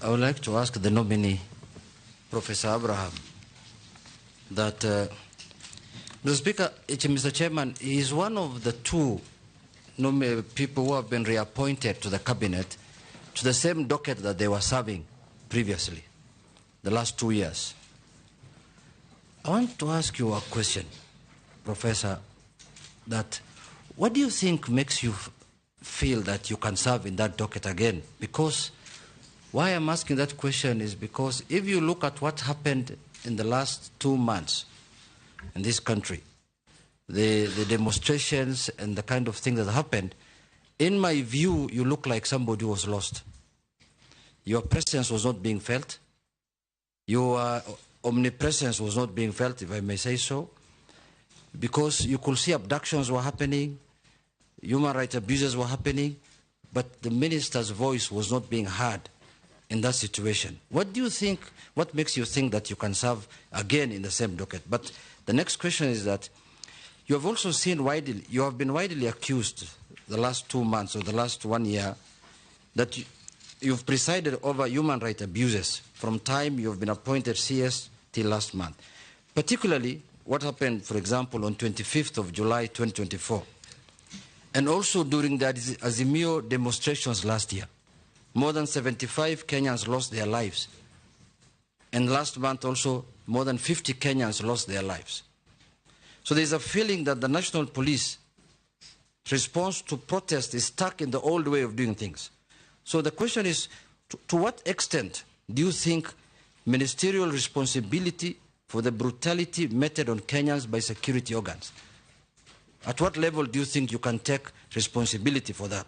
I would like to ask the nominee, Professor Abraham, that, Mr. Speaker, Mr. Chairman, he is one of the two people who have been reappointed to the cabinet to the same docket that they were serving previously, the last 2 years. I want to ask you a question, Professor, that what do you think makes you feel that you can serve in that docket again? Because why I'm asking that question is because if you look at what happened in the last 2 months in this country, the demonstrations and the kind of thing that happened, in my view, you look like somebody who was lost. Your presence was not being felt. Your omnipresence was not being felt, if I may say so, because you could see abductions were happening, human rights abuses were happening, but the minister's voice was not being heard in that situation. What do you think, what makes you think that you can serve again in the same docket? But the next question is that you have also seen widely, you have been widely accused the last 2 months or the last 1 year that you've presided over human rights abuses from time you've been appointed CS till last month. Particularly what happened, for example, on 25th of July 2024, and also during the Azimio demonstrations last year. More than 75 Kenyans lost their lives. And last month also, more than 50 Kenyans lost their lives. So there's a feeling that the National Police response to protest is stuck in the old way of doing things. So the question is, to what extent do you think ministerial responsibility for the brutality meted on Kenyans by security organs? At what level do you think you can take responsibility for that?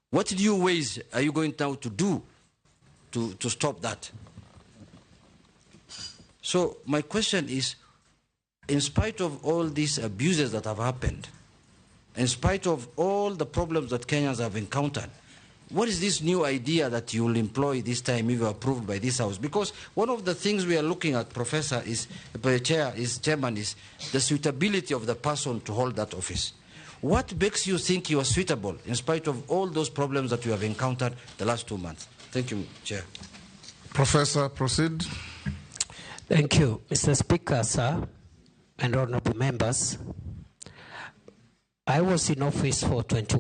What new ways are you going now to do to stop that? So my question is, in spite of all these abuses that have happened, in spite of all the problems that Kenyans have encountered, what is this new idea that you will employ this time if you are approved by this House? Because one of the things we are looking at, Professor, Chairman, is the suitability of the person to hold that office. What makes you think you are suitable in spite of all those problems that you have encountered the last 2 months? Thank you, Chair. Professor, proceed. Thank you, Mr. Speaker, sir, and honorable members. I was in office for 21